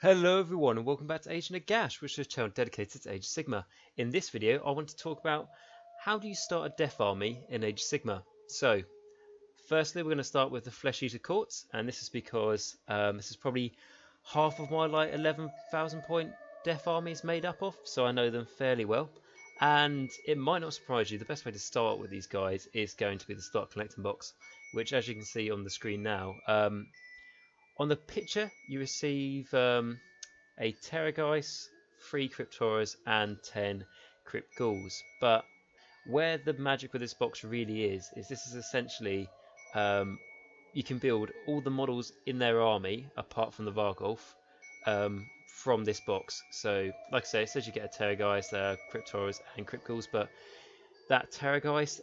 Hello everyone and welcome back to Age Nagash, which is a channel dedicated to Age of Sigmar. In this video I want to talk about how do you start a death army in Age of Sigmar. So firstly we're going to start with the Flesh Eater Courts, and this is because this is probably half of my 11,000 point death army is made up of, so I know them fairly well. And it might not surprise you, the best way to start with these guys is going to be the start collecting box, which as you can see on the screen now, on the picture you receive a Terrorgeist, 3 Cryptoras and 10 Crypt Ghouls. But where the magic with this box really is this is essentially you can build all the models in their army apart from the Vargolf from this box. So like I say, it says you get a Terrorgeist, Cryptoras and Crypt Ghouls, but that Terrorgeist,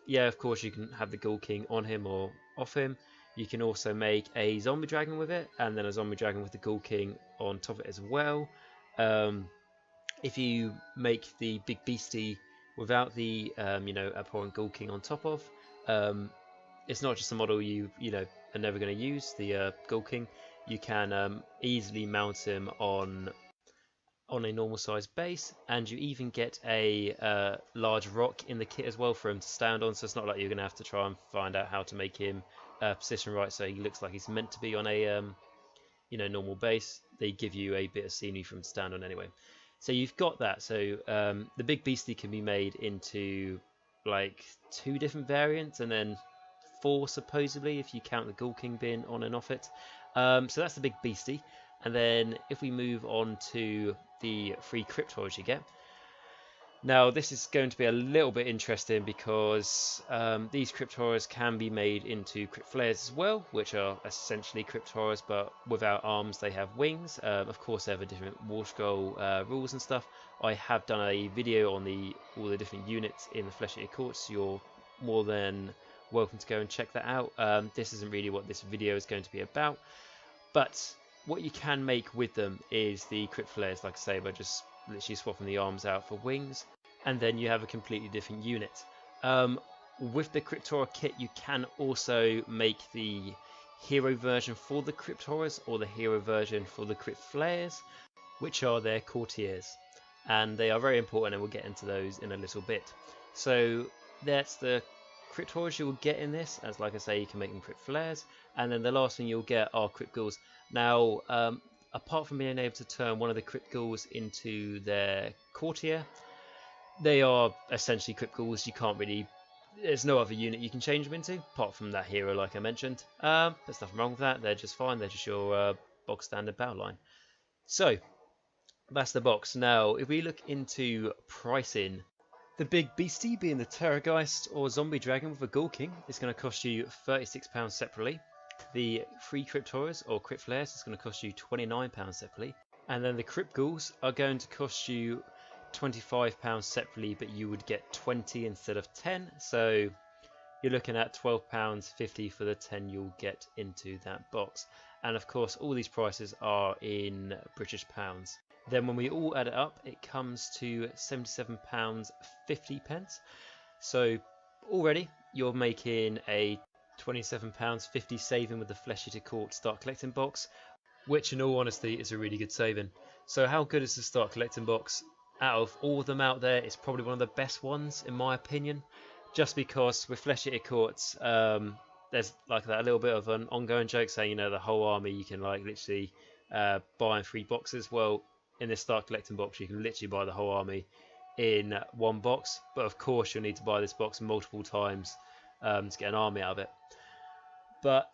yeah, of course you can have the Ghoul King on him or off him. You can also make a zombie dragon with it, and then a zombie dragon with the Ghoul King on top of it as well. If you make the big beastie without the abhorrent Ghoul King on top of, it's not just a model you are never going to use. The Ghoul King, you can easily mount him on a normal sized base, and you even get a large rock in the kit as well for him to stand on, so it's not like you're going to have to try and find out how to make him position right so he looks like he's meant to be on a normal base. They give you a bit of scenery for him to stand on anyway. So you've got that. So the big beastie can be made into like 2 different variants, and then 4 supposedly if you count the Ghoul King being on and off it. So that's the big beastie. And then if we move on to the 3 Cryptoras you get. Now this is going to be a little bit interesting because these Cryptoras can be made into Crypt Flares as well, which are essentially Cryptoras but without arms. They have wings. Of course they have a different War Scroll rules and stuff. I have done a video on all the different units in the Flesh Eater Courts, so you're more than welcome to go and check that out. This isn't really what this video is going to be about, but what you can make with them is the Crypt Flares, like I say, by just literally swapping the arms out for wings, and then you have a completely different unit. With the Cryptora kit you can also make the hero version for the Cryptoras or the hero version for the Crypt Flares, which are their Courtiers, and they are very important, and we'll get into those in a little bit. So that's the Cryptoras you will get in this, as like I say, you can make them Crypt Flares, and then the last thing you'll get are Crypt Ghouls. Now apart from being able to turn one of the Crypt Ghouls into their Courtier, they are essentially Crypt Ghouls. You can't really, there's no other unit you can change them into apart from that hero like I mentioned. There's nothing wrong with that, they're just fine, they're just your box standard battle line. So that's the box. Now if we look into pricing, the big beastie, being the Terrorgeist or zombie dragon with a Ghoul King, is going to cost you £36 separately. The 3 Cryptoras or Crypt Flares is going to cost you £29 separately, and then the Crypt Ghouls are going to cost you £25 separately, but you would get 20 instead of 10, so you're looking at £12.50 for the 10 you'll get into that box. And of course all these prices are in British pounds. Then when we all add it up, it comes to £77.50. So already you're making a £27.50 saving with the Flesh Eater Court Start Collecting box, which in all honesty is a really good saving. So how good is the Start Collecting box? Out of all of them out there, it's probably one of the best ones in my opinion, just because with Flesh Eater Courts there's like that little bit of an ongoing joke saying the whole army you can like literally buy in 3 boxes. Well, in this Start Collecting box you can literally buy the whole army in 1 box, but of course you'll need to buy this box multiple times to get an army out of it. But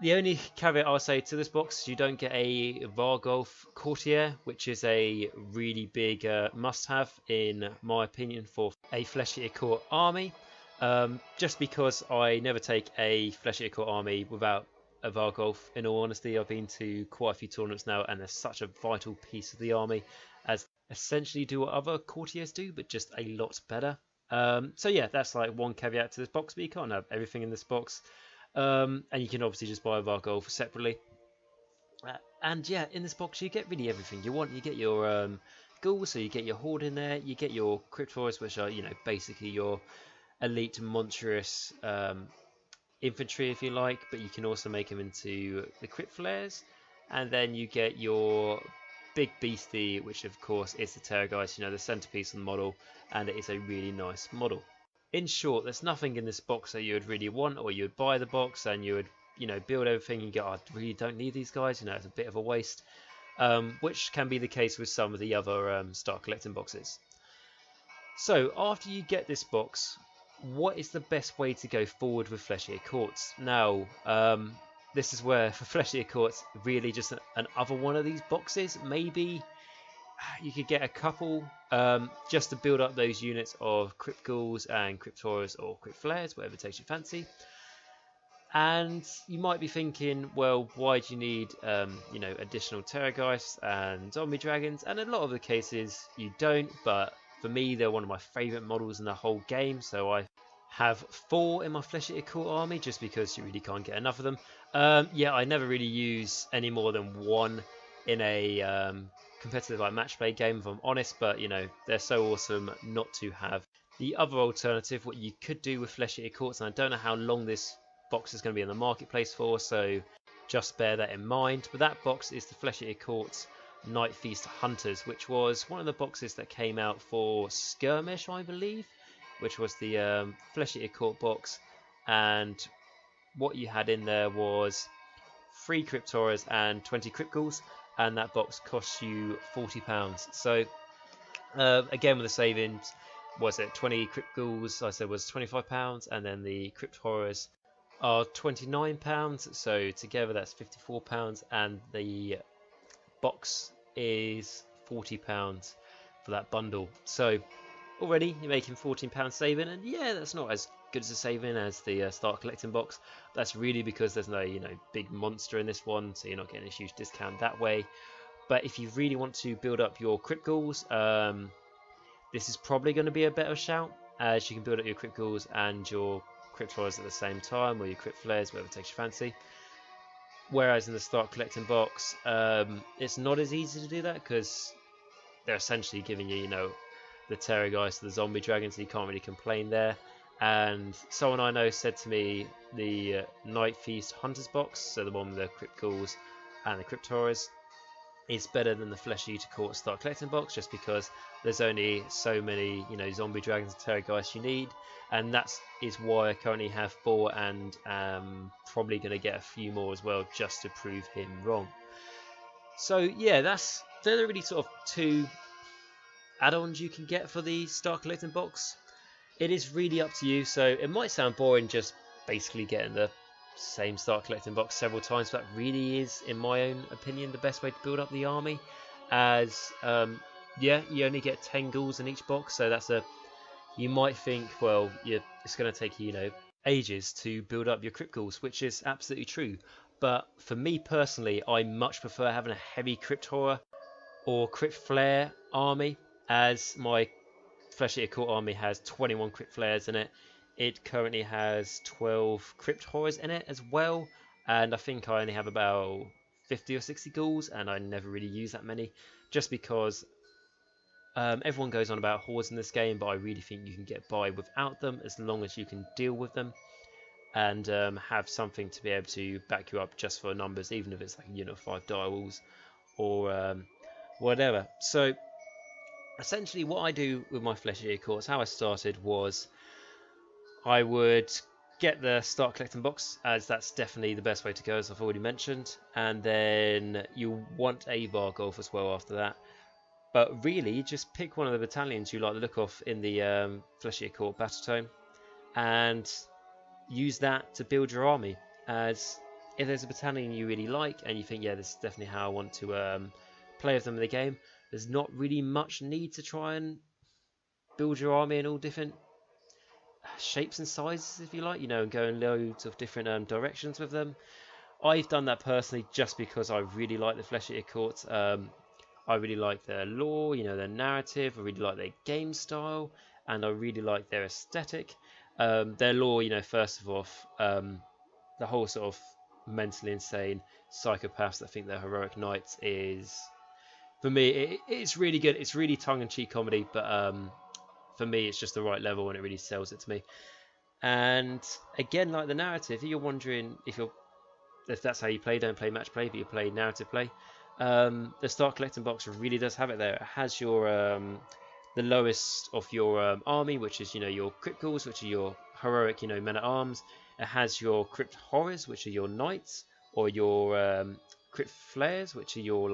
the only caveat I'll say to this box, you don't get a Vargolf Courtier, which is a really big must-have in my opinion for a Flesh Eater Court army, just because I never take a Flesh Eater Court army without a Vargolf. In all honesty, I've been to quite a few tournaments now, and they're such a vital piece of the army, as essentially do what other Courtiers do, but just a lot better. So yeah, that's like one caveat to this box, but you can't have everything in this box. And you can obviously just buy a Vargolf separately. And yeah, in this box you get really everything you want. You get your ghouls, so you get your horde in there. You get your Cryptoras, which are basically your elite monstrous infantry if you like, but you can also make them into the Crypt Flares. and then you get your big beastie, which of course is the Terrorgeist, you know, the centerpiece of the model, and it is a really nice model. In short, there's nothing in this box that you would really want, or you would buy the box and you would, you know, build everything and go, oh, I really don't need these guys, you know, it's a bit of a waste, which can be the case with some of the other start collecting boxes. So after you get this box, what is the best way to go forward with Fleshier Courts? Now, this is where for Fleshier Courts, really just another one of these boxes. Maybe you could get a couple just to build up those units of Crypt Ghouls and Crypt Horrors or Crypt Flares, whatever takes your fancy. And you might be thinking, well, why do you need you know, additional Terrorgeists and Zombie Dragons? And in a lot of the cases you don't, but for me they're one of my favourite models in the whole game, so I have 4 in my Fleshier Court army just because you really can't get enough of them. Yeah, I never really use any more than 1 in a competitive like match play game, if I'm honest, but you know, they're so awesome not to have. The other alternative, what you could do with Fleshier Courts, and I don't know how long this box is going to be in the marketplace for, so just bear that in mind, but that box is the Fleshier Courts Night Feast Hunters, which was one of the boxes that came out for Skirmish, I believe, which was the Fleshier Court box, and what you had in there was 3 Crypt Horrors and 20 Crypt Ghouls, and that box costs you £40. So again, with the savings, was it 20 Crypt Ghouls, I said was £25, and then the Crypt Horrors are £29, so together that's £54, and the box is £40 for that bundle. So already you're making £14 saving, and yeah, that's not as good as a saving as the start collecting box. That's really because there's no, you know, big monster in this one, so you're not getting a huge discount that way. But if you really want to build up your Crypt Ghouls, this is probably going to be a better shout, as you can build up your Crypt Ghouls and your Crypt Horrors at the same time, or your Crypt Flares, whatever takes your fancy. Whereas in the start collecting box, it's not as easy to do that, because they're essentially giving you, you know, the Terrorgeist, the Zombie Dragons, so you can't really complain there. And someone I know said to me the Night Feast Hunters box, so the one with the Crypt Ghouls and the Crypt Horrors, is better than the Fleshier Court start collecting box, just because there's only so many, you know, Zombie Dragons and Terrorgeists you need, and that is why I currently have 4, and probably going to get a few more as well just to prove him wrong. So yeah, they're the really sort of 2 add-ons you can get for the start collecting box. It is really up to you, so it might sound boring just basically getting the same start collecting box several times, but that really is, in my own opinion, the best way to build up the army, as yeah, you only get 10 ghouls in each box, so that's you might think, well, it's going to take you, you know, ages to build up your Crypt Ghouls, which is absolutely true, but for me personally, I much prefer having a heavy Crypt Horror or Crypt Flare army, as my Fleshier Court army has 21 Crypt Flares in it. It currently has 12 Crypt Horrors in it as well, and I think I only have about 50 or 60 ghouls, and I never really use that many, just because everyone goes on about hordes in this game, but I really think you can get by without them as long as you can deal with them and have something to be able to back you up just for numbers, even if it's like, you know, 5 direwolves or whatever. So essentially what I do with my Fleshier Courts, how I started was I would get the start collecting box, as that's definitely the best way to go, as I've already mentioned, and then you want a Vargolf as well after that. But really, just pick one of the battalions you like the look of in the Fleshier Court Battletome and use that to build your army. As if there's a battalion you really like and you think, yeah, this is definitely how I want to play with them in the game, there's not really much need to try and build your army in all different shapes and sizes, if you like, you know, and go in loads of different directions with them. I've done that personally just because I really like the Fleshier Courts. I really like their lore, you know, their narrative, I really like their game style, and I really like their aesthetic. Their lore, you know, first of all, the whole sort of mentally insane psychopaths that think they're heroic knights is, for me, it's really good. It's really tongue-in-cheek comedy, but for me, it's just the right level, and it really sells it to me. And again, like the narrative, you're wondering if you're if that's how you play, don't play match play, but you play narrative play. The start collecting box really does have it there. It has your the lowest of your army, which is your crypt ghouls, which are your heroic men at arms. It has your crypt horrors, which are your knights, or your crypt flares, which are your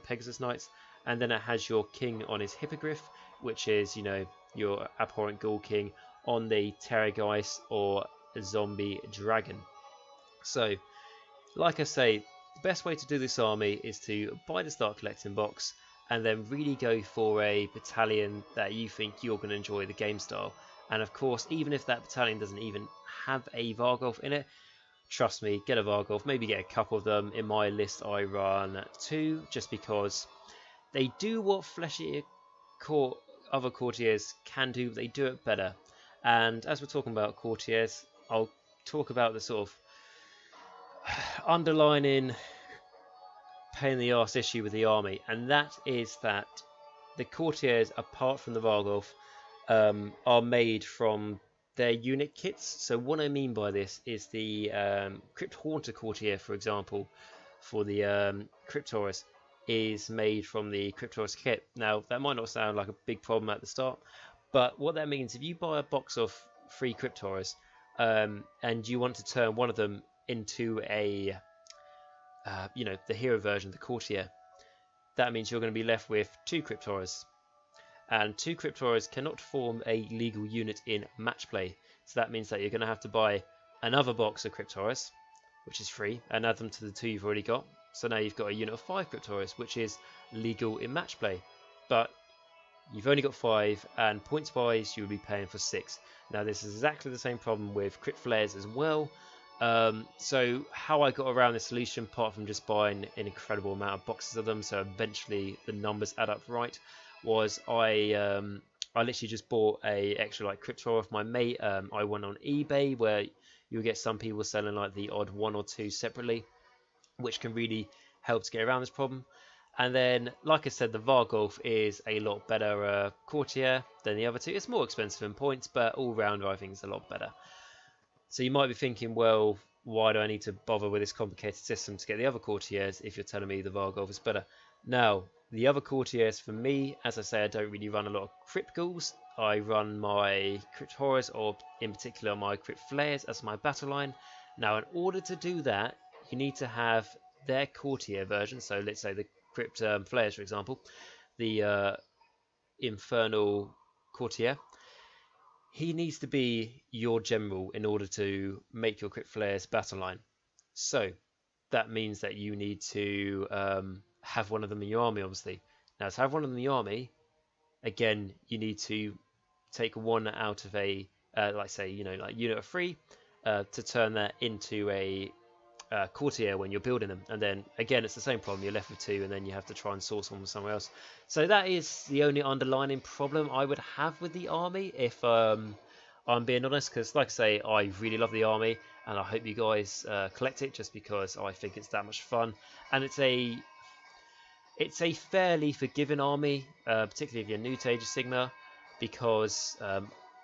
Pegasus knights, and then it has your king on his hippogriff, which is your abhorrent ghoul king on the terrorgeist or zombie dragon. So, like I say, the best way to do this army is to buy the start collecting box and then really go for a battalion that you think you're going to enjoy the game style. And of course, even if that battalion doesn't even have a Varghulf in it, trust me, get a Varghulf, maybe get a couple of them. In my list I run 2, just because they do what fleshy other courtiers can do, they do it better. And as we're talking about courtiers, I'll talk about the sort of underlining pain in the arse issue with the army, and that is that the courtiers, apart from the Varghulf, are made from their unit kits. So what I mean by this is the Crypt Haunter Courtier, for example, for the Crypt Horrors, is made from the Crypt Horrors kit. Now, that might not sound like a big problem at the start, but what that means, if you buy a box of 3 Crypt Horrors, and you want to turn one of them into a the hero version, the Courtier, that means you're going to be left with 2 Crypt Horrors, and 2 Crypt Horrors cannot form a legal unit in match play. So that means that you're going to have to buy another box of Crypt Horrors, which is free, and add them to the 2 you've already got. So now you've got a unit of 5 Crypt Horrors, which is legal in match play, but you've only got 5, and points wise you'll be paying for 6. Now this is exactly the same problem with Crypt Flares as well. So how I got around this solution, apart from just buying an incredible amount of boxes of them, so eventually the numbers add up right, was I literally just bought a extra Crypt Horror of my mate. I went on eBay, where you'll get some people selling the odd 1 or 2 separately, which can really help to get around this problem. And then, like I said, the Varghulf is a lot better courtier than the other 2. It's more expensive in points, but all round I think it's a lot better. So you might be thinking, well, why do I need to bother with this complicated system to get the other courtiers if you're telling me the Varghulf is better? Now, the other courtiers for me, as I say, I don't really run a lot of Crypt Ghouls. I run my Crypt Horrors, or in particular my Crypt Flares, as my battle line. Now, in order to do that, you need to have their courtier version. So let's say the Crypt Flares, for example, the Infernal Courtier. He needs to be your general in order to make your Crypt Flares battle line. So that means that you need to have one of them in your army, obviously. Now, to have one of them in the army, again, you need to take one out of a, unit of 3, to turn that into a courtier when you're building them. And then, again, it's the same problem. You're left with 2, and then you have to try and source one from somewhere else. So that is the only underlying problem I would have with the army, if I'm being honest, because, like I say, I really love the army, and I hope you guys collect it, just because I think it's that much fun. And it's a fairly forgiving army, particularly if you're new to Age of Sigmar, because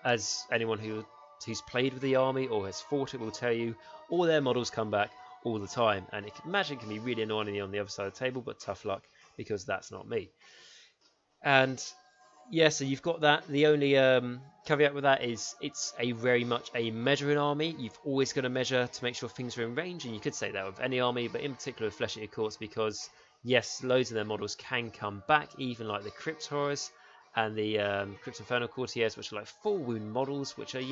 as anyone who's played with the army or has fought it will tell you, all their models come back all the time, and magic can be really annoying on the other side of the table, but tough luck, because that's not me. And yeah, so you've got that. The only caveat with that is it's very much a measuring army. You've always got to measure to make sure things are in range, and you could say that with any army, but in particular with Flesh Eater Courts, because yes, loads of their models can come back, even like the Crypt Horrors and the Crypt Infernal Courtiers, which are full wound models, which are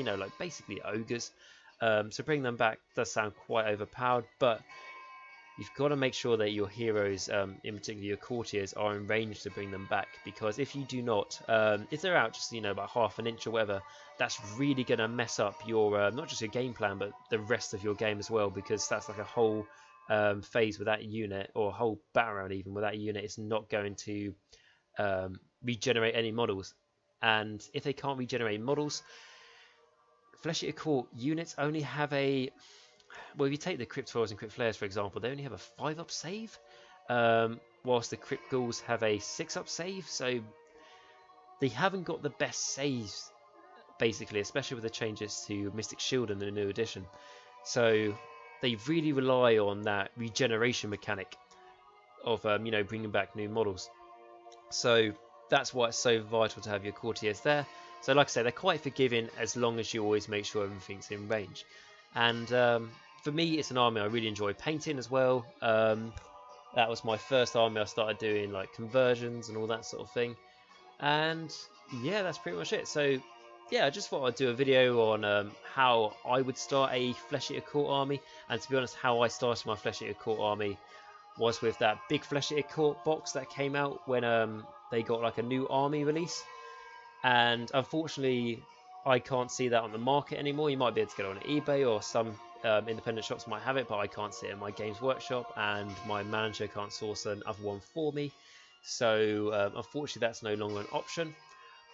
basically ogres. So bringing them back does sound quite overpowered, but you've got to make sure that your heroes, in particular your courtiers, are in range to bring them back, because if you do not, if they're out just about half an inch or whatever, that's really going to mess up your not just your game plan, but the rest of your game as well, because that's a whole phase with that unit, or a whole battle round even with that unit, is not going to regenerate any models. And if they can't regenerate models, Flesh Eater Court units only have a, well, if you take the Crypt Horrors and Crypt Flares, for example, they only have a 5-up save, whilst the Crypt Ghouls have a 6-up save, so they haven't got the best saves, basically, especially with the changes to Mystic Shield in the new edition. So they really rely on that regeneration mechanic of you know, bringing back new models. So that's why it's so vital to have your courtiers there. So like I say, they're quite forgiving as long as you always make sure everything's in range. And for me, it's an army I really enjoy painting as well. That was my first army I started doing, like conversions and all that sort of thing. And yeah, that's pretty much it. So yeah, I just thought I'd do a video on how I would start a Flesh Eater Court army. And to be honest, how I started my Flesh Eater Court army was with that big Flesh Eater Court box that came out when they got like a new army release. And unfortunately, I can't see that on the market anymore. You might be able to get it on eBay, or some independent shops might have it, but I can't see it in my Games Workshop, and my manager can't source another one for me. So unfortunately, that's no longer an option.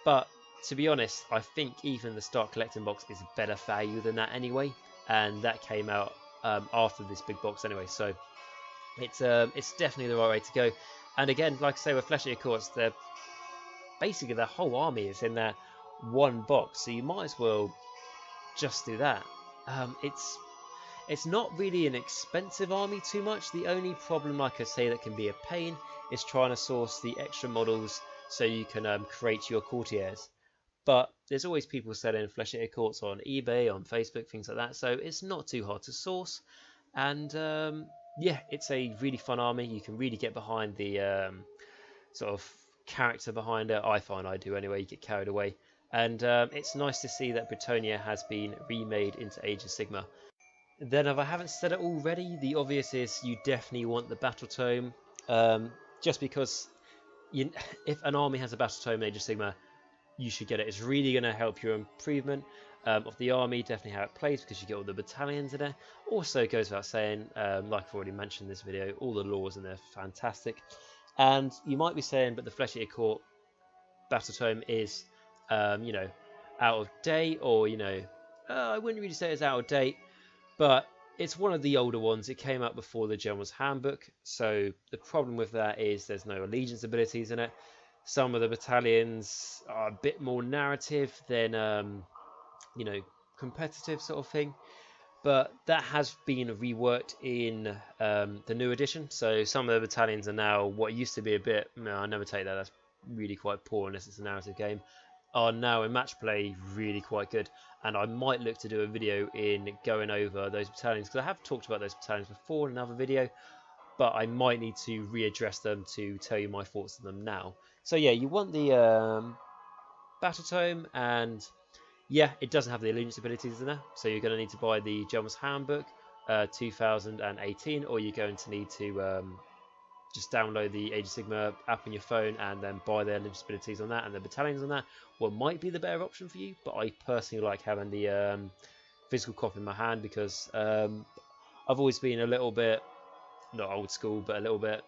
But to be honest, I think even the Start Collecting box is better value than that anyway, and that came out after this big box anyway. So it's definitely the right way to go. And again, like I say, with Flesh Eater Courts, they're basically their whole army is in that one box, so you might as well just do that. It's not really an expensive army too much. The only problem, like I say, that can be a pain is trying to source the extra models so you can create your courtiers. But there's always people selling Flesh Eater Courts on eBay, on Facebook, things like that, so it's not too hard to source. And yeah, it's a really fun army. You can really get behind the sort of character behind it. I find I do anyway. You get carried away. And it's nice to see that Bretonnia has been remade into Age of Sigmar. Then, if I haven't said it already, the obvious is you definitely want the Battle Tome. Just because if an army has a Battle Tome in Age of Sigmar, you should get it. It's really going to help your improvement of the army, definitely how it plays, because you get all the battalions in there. Also, it goes without saying, like I've already mentioned in this video, all the laws in there are fantastic. And you might be saying, but the Flesh Eater Court Battle Tome is, you know, out of date, or, you know, I wouldn't really say it's out of date, but it's one of the older ones. It came out before the General's Handbook, so the problem with that is there's no allegiance abilities in it. Some of the battalions are a bit more narrative than, you know, competitive sort of thing. But that has been reworked in the new edition. So some of the battalions are now what used to be a bit, no, I never take that, that's really quite poor unless it's a narrative game, are now in match play really quite good. And I might look to do a video in going over those battalions, because I have talked about those battalions before in another video, but I might need to readdress them to tell you my thoughts on them now. So yeah, you want the Battle Tome, and yeah, it doesn't have the allegiance abilities in there, so you're going to need to buy the General's Handbook 2018, or you're going to need to just download the Age of Sigmar app on your phone and then buy the allegiance abilities on that and the battalions on that. What might be the better option for you, but I personally like having the physical copy in my hand, because I've always been a little bit, not old school, but a little bit,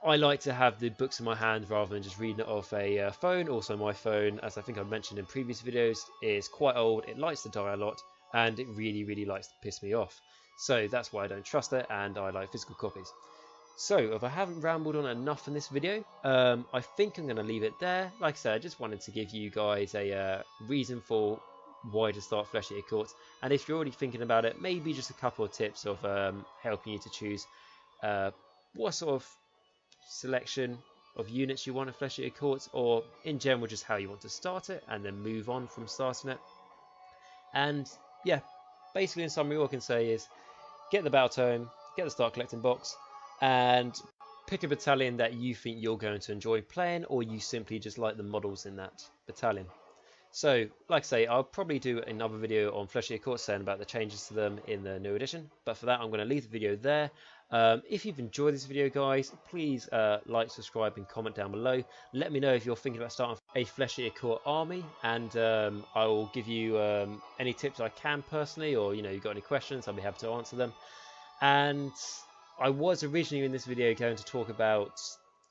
I like to have the books in my hand rather than just reading it off a phone. Also, my phone, as I think I've mentioned in previous videos, is quite old. It likes to die a lot, and it really likes to piss me off. So that's why I don't trust it, and I like physical copies. So if I haven't rambled on enough in this video, I think I'm going to leave it there. Like I said, I just wanted to give you guys a reason for why to start Flesh Eater Courts. And if you're already thinking about it, maybe just a couple of tips of helping you to choose what sort of selection of units you want in Flesh Eater Courts, or in general just how you want to start it and then move on from starting it. And yeah, basically in summary, all I can say is get the Battle Tome, get the Start Collecting box, and pick a battalion that you think you're going to enjoy playing, or you simply just like the models in that battalion. So, like I say, I'll probably do another video on Flesh Eater Courts saying about the changes to them in the new edition. But for that, I'm going to leave the video there. If you've enjoyed this video, guys, please like, subscribe, and comment down below. Let me know if you're thinking about starting a Flesh Eater Court army, and I will give you any tips I can personally, or you've got any questions, I'll be happy to answer them. And I was originally in this video going to talk about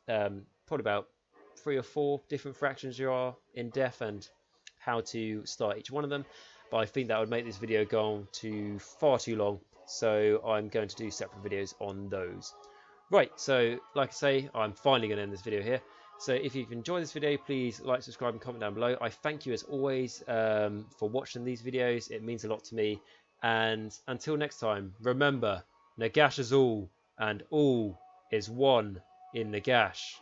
probably about 3 or 4 different fractions there are in Def and how to start each one of them, but I think that would make this video go on to far too long, so I'm going to do separate videos on those. Right, so like I say, I'm finally going to end this video here. So if you've enjoyed this video, please like, subscribe, and comment down below. I thank you as always for watching these videos. It means a lot to me, And until next time, remember, Nagash is all, and all is one in Nagash.